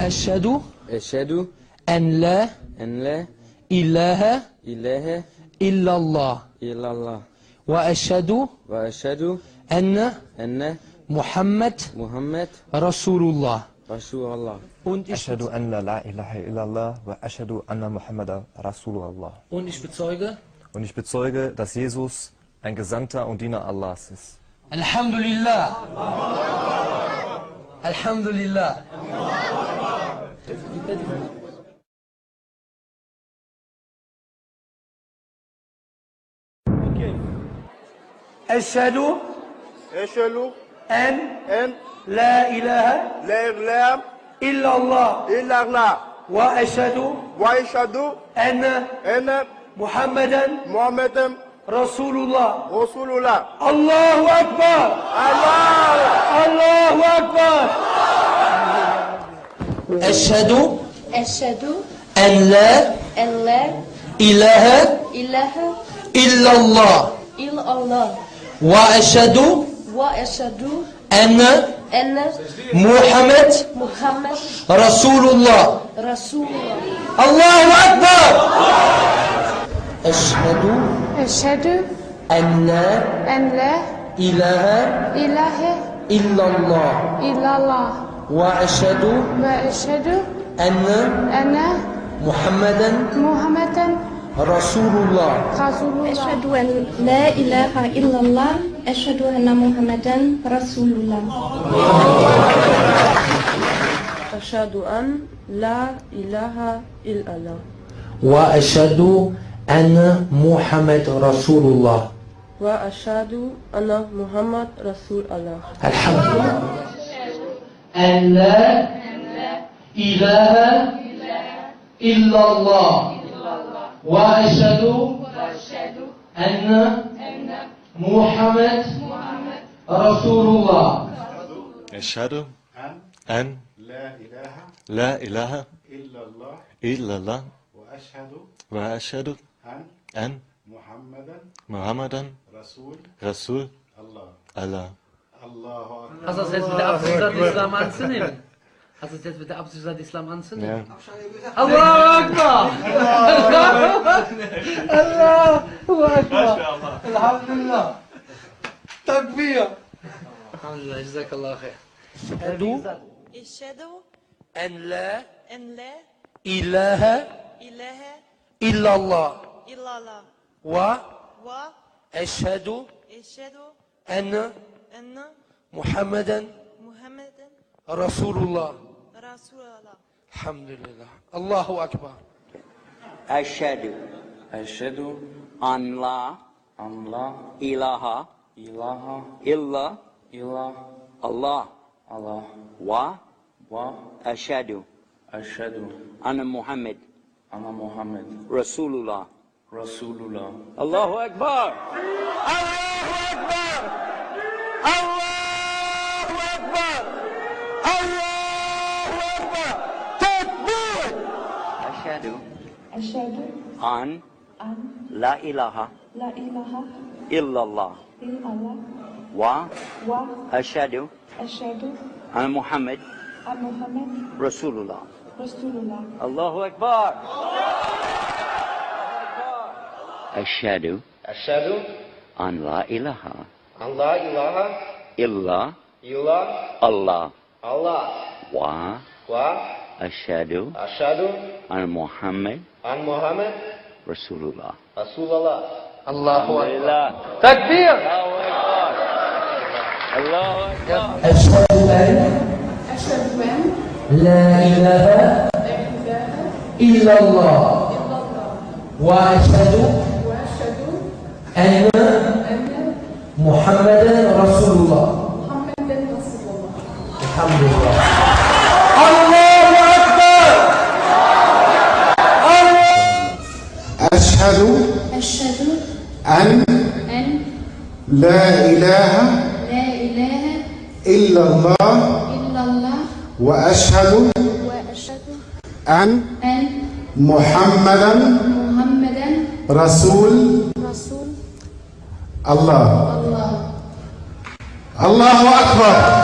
Eşhedü Eşhedü en la en la ilahe ilahe illallah illallah ve eşhedü ve eşhedü enne Muhammed Resulullah. Resulullah. Und ich Eşhedü en la ilahe illallah ve eşhedü enne Muhammeden Resulullah. Und ich bezeuge, Und ich bezeuge, dass Jesus ein Gesandter und Diener Allahs ist. Elhamdülillah. Elhamdülillah. Eşhedü Eşhedü en en la ilahe la ilahe illallah illallah ve eşhedü ve eşhedü enne enne Muhammeden Muhammeden Resulullah. Resulullah. Allahu Ekber. Allah! Allahu Ekber. Eşhedü Eşhedü en la en la ilahe ilahe illallah illallah ve eşhedü ve eşhedü enne enne Muhammed Muhammed Resulullah. Resulullah. Allahu Ekber. Eşhedü Eşhedü en la en la ilahe ilahe illallah illallah ve eşhedü ve eşhedü enne enne Muhammeden Muhammeden Resulullah. Resulullah. Eşhedü en la ilahe illallah, eşhedü enne Muhammeden Resulullah. Eşhedü en la ilahe illallah. Ve eşhedü enne Muhammed Resulullah. Ve eşhedü enne Muhammed Resulullah. Elhamdülillah. En la ilahe illallah. Ve eşhedü enne Muhammed Resulullah. Eşhedü en la ilahe illallah ve eşhedü en Muhammeden Resul Allah. Hast du das jetzt mit der Absicht gesagt, Islam anzunehmen? Hast du das jetzt mit der Absicht gesagt, Islam anzunehmen? Ja. Allahu Akbar! Allahu Akbar! Elhamdülillah! Takbir! Elhamdülillah, jazakallah khair. Du Eşhedü en la en la ilahe ilahe illallah illallah ve ve eşhedü eşhedü enne enne Muhammeden Muhammeden Resulullah. Resulullah. Elhamdülillah. Allahu Ekber. Eşhedü Eşhedü en la en la ilahe ilahe illa illallah Allah ve ve eşhedü eşhedü enne Muhammed enne Muhammed Resulullah. Resulullah. Allahu Ekber. Allahu Ekber. Allahu Ekber. Allahu Ekber. Tekbir. Eşhedü Eşhedü en en la ilahe la ilahe illallah illallah ve ve eşhedü eşhedü enne Muhammed en Muhammed Resulullah. Resulullah. Allahu Ekber. Eşhedü Eşhedü en la ilahe en la ilahe illa illallah Allah Allah ve ve eşhedü eşhedü enne Muhammed en Muhammed Resulullah. Resulullah. Allahu Ekber. Elhamdülillah. Tekbir. Allahu Ekber. Allahu Ekber. Eşhedü en Eşhedü en la ilahe illallah ve eşhedü ve eşhedü enne Muhammeden Resulullah. Muhammeden Resulullah. Elhamdülillah. Allahu Ekber. Eşhedü Eşhedü en en la ilahe la ilahe illallah illallah ve eşhedü ve eşhedü en en Muhammeden Muhammeden Resul Resul Allah. Allah. Allahu Ekber.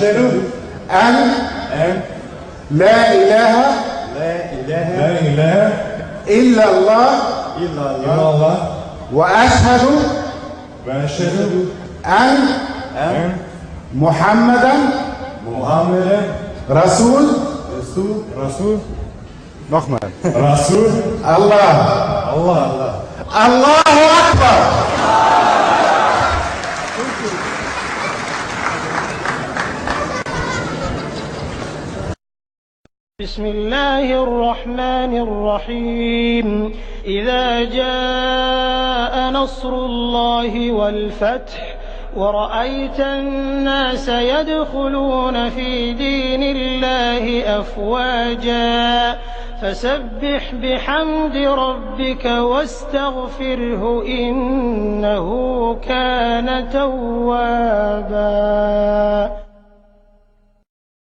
أن لا إله إلا الله وأشهد أن محمدا رسول nochmal رسول الله الله أكبر. بسم الله الرحمن الرحيم إذا جاء نصر الله والفتح ورأيت الناس يدخلون في دين الله أفواجا فسبح بحمد ربك واستغفره إنه كان توابا.